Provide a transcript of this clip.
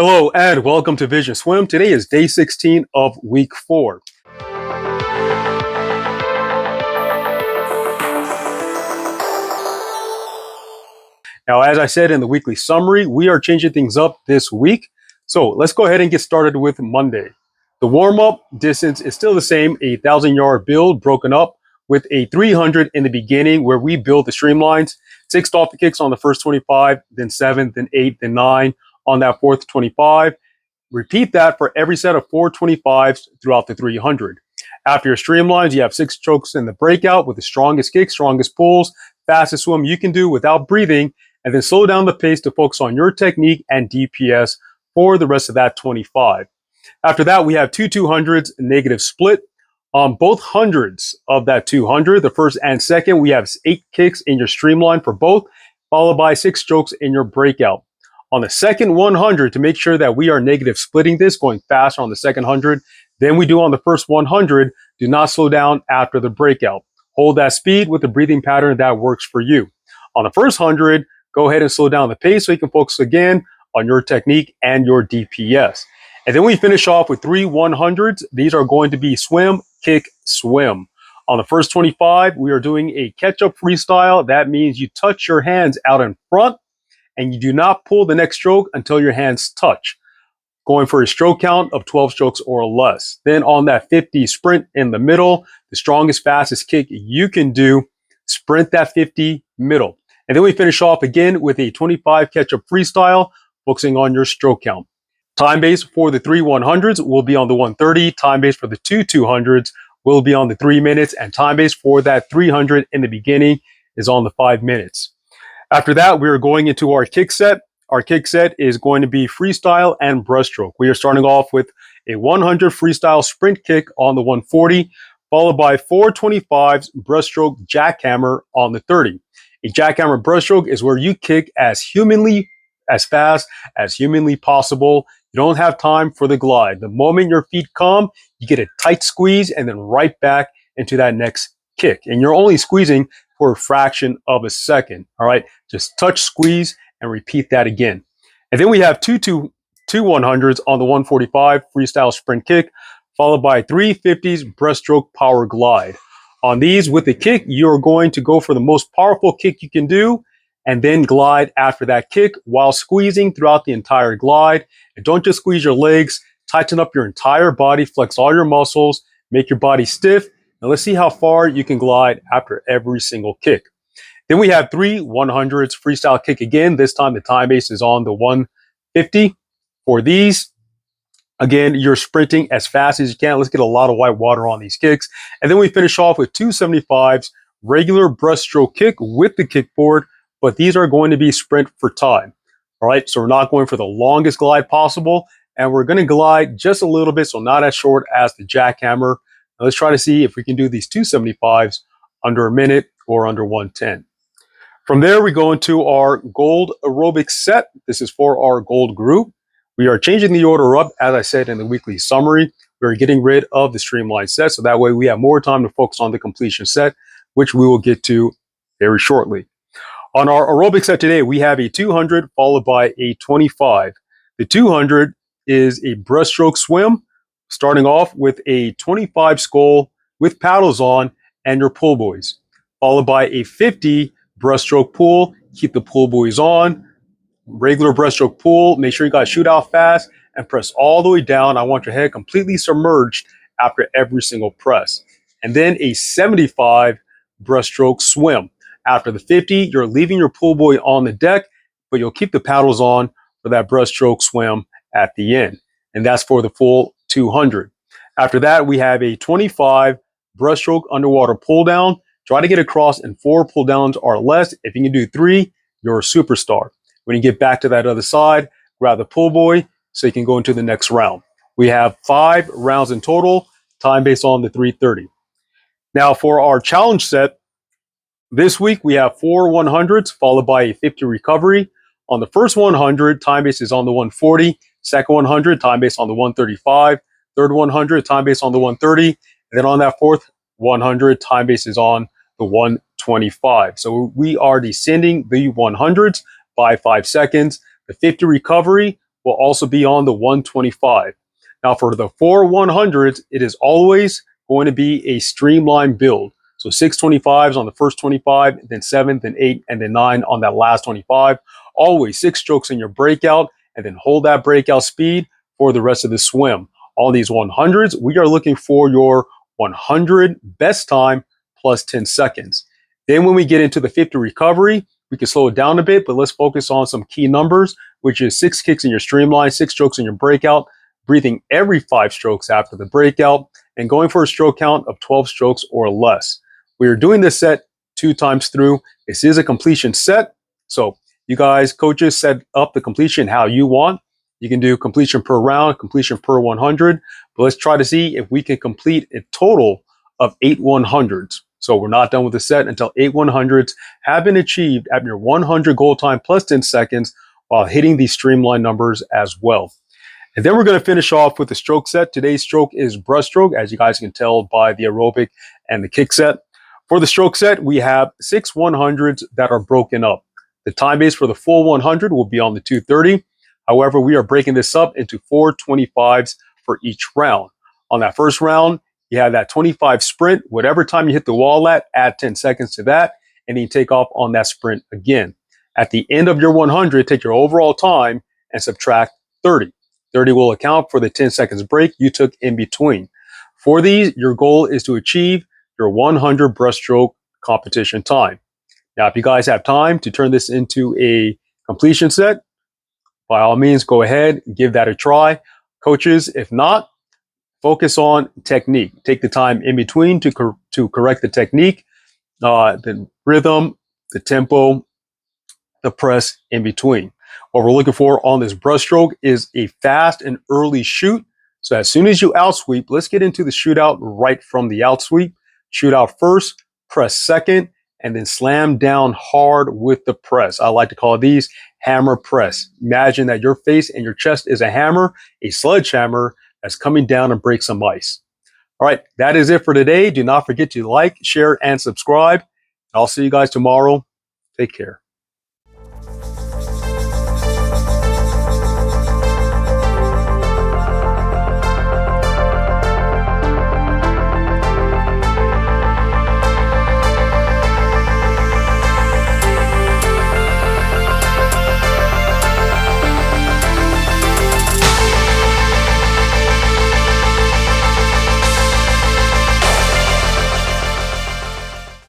Hello and welcome to VisionSwim. Today is day 16 of week 4. Now, as I said in the weekly summary, we are changing things up this week. So let's go ahead and get started with Monday. The warm-up distance is still the same, a 1,000-yard build broken up with a 300 in the beginning where we build the streamlines, 6 dolphin kicks on the first 25, then 7, then 8, then 9 on that fourth 25. Repeat that for every set of 4 25s throughout the 300. After your streamlines, you have 6 strokes in the breakout with the strongest kicks, strongest pulls, fastest swim you can do without breathing, and then slow down the pace to focus on your technique and DPS for the rest of that 25. After that, we have 2 200s, negative split. On both hundreds of that 200, the first and second, we have 8 kicks in your streamline for both, followed by 6 strokes in your breakout. On the second 100, to make sure that we are negative splitting this, going faster on the second 100 than we do on the first 100, do not slow down after the breakout. Hold that speed with the breathing pattern that works for you. On the first 100, go ahead and slow down the pace so you can focus again on your technique and your DPS. And then we finish off with 3 100s. These are going to be swim, kick, swim. On the first 25, we are doing a catch-up freestyle. That means you touch your hands out in front, and you do not pull the next stroke until your hands touch, going for a stroke count of 12 strokes or less. Then on that 50 sprint in the middle, the strongest, fastest kick you can do, sprint that 50 middle. And then we finish off again with a 25 catch-up freestyle, focusing on your stroke count. Time base for the 3 100s will be on the 130. Time base for the 2 200s will be on the 3 minutes. And time base for that 300 in the beginning is on the 5 minutes. After that, we are going into our kick set. Our kick set is going to be freestyle and breaststroke. We are starting off with a 100 freestyle sprint kick on the 140, followed by 4 25s breaststroke jackhammer on the 30. A jackhammer breaststroke is where you kick as fast as humanly possible. You don't have time for the glide. The moment your feet come, you get a tight squeeze and then right back into that next kick. And you're only squeezing for a fraction of a second. All right, just touch, squeeze, and repeat that again. And then we have two 100s on the 145 freestyle sprint kick, followed by 3 50s breaststroke power glide. On these, with the kick, you're going to go for the most powerful kick you can do, and then glide after that kick while squeezing throughout the entire glide. And don't just squeeze your legs, tighten up your entire body, flex all your muscles, make your body stiff. Now let's see how far you can glide after every single kick. Then we have 3 100s freestyle kick again. This time the time base is on the 150. For these, again, you're sprinting as fast as you can. Let's get a lot of white water on these kicks. And then we finish off with 2 75s, regular breaststroke kick with the kickboard, but these are going to be sprint for time. All right, so we're not going for the longest glide possible, and we're going to glide just a little bit, so not as short as the jackhammer. Now let's try to see if we can do these 2 75s under a minute or under 110. From there, we go into our gold aerobic set. This is for our gold group. We are changing the order up, as I said in the weekly summary. We're getting rid of the streamline set, so that way we have more time to focus on the completion set, which we will get to very shortly. On our aerobic set today, we have a 200 followed by a 25. The 200 is a breaststroke swim, starting off with a 25 scull with paddles on and your pull buoys, followed by a 50 breaststroke pull. Keep the pull buoys on. Regular breaststroke pull. Make sure you guys shoot out fast and press all the way down. I want your head completely submerged after every single press. And then a 75 breaststroke swim. After the 50, you're leaving your pull buoy on the deck, but you'll keep the paddles on for that breaststroke swim at the end. And that's for the full 200. After that, we have a 25 breaststroke underwater pull down. Try to get across in 4 pull downs or less. If you can do 3, you're a superstar. When you get back to that other side, grab the pull buoy so you can go into the next round. We have 5 rounds in total, time based on the 330. Now for our challenge set, this week we have 4 100s followed by a 50 recovery. On the first 100, time base is on the 140. Second 100, time base on the 135. Third 100, time base on the 130. And then on that fourth 100, time base is on the 125. So we are descending the 100s by 5 seconds. The 50 recovery will also be on the 125. Now for the 4 100s, it is always going to be a streamlined build. So 625s on the first 25, then 7, then 8, and then 9 on that last 25. Always 6 strokes in your breakout, and then hold that breakout speed for the rest of the swim. On these 100s, we are looking for your 100 best time plus 10 seconds. Then when we get into the 50 recovery, we can slow it down a bit, but let's focus on some key numbers, which is 6 kicks in your streamline, 6 strokes in your breakout, breathing every 5 strokes after the breakout, and going for a stroke count of 12 strokes or less. We are doing this set 2 times through. This is a completion set, so you guys, coaches, set up the completion how you want. You can do completion per round, completion per 100, but let's try to see if we can complete a total of 8 100s. So we're not done with the set until 8 100s have been achieved at your 100 goal time plus 10 seconds while hitting these streamline numbers as well. And then we're going to finish off with the stroke set. Today's stroke is breaststroke, as you guys can tell by the aerobic and the kick set. For the stroke set, we have 6 100s that are broken up. The time base for the full 100 will be on the 230. However, we are breaking this up into 4 25s for each round. On that first round, you have that 25 sprint. Whatever time you hit the wall at, add 10 seconds to that, and then you take off on that sprint again. At the end of your 100, take your overall time and subtract 30. 30 will account for the 10 seconds break you took in between. For these, your goal is to achieve your 100 breaststroke competition time. Now, if you guys have time to turn this into a completion set, by all means, go ahead, give that a try. Coaches, if not, focus on technique. Take the time in between to correct the technique, the rhythm, the tempo, the press in between. What we're looking for on this breaststroke is a fast and early shoot. So as soon as you outsweep, let's get into the shootout right from the outsweep. Shoot out first, press second, and then slam down hard with the press. I like to call these hammer press. Imagine that your face and your chest is a hammer, a sledgehammer that's coming down and break some ice. All right, that is it for today. Do not forget to like, share, and subscribe. I'll see you guys tomorrow. Take care.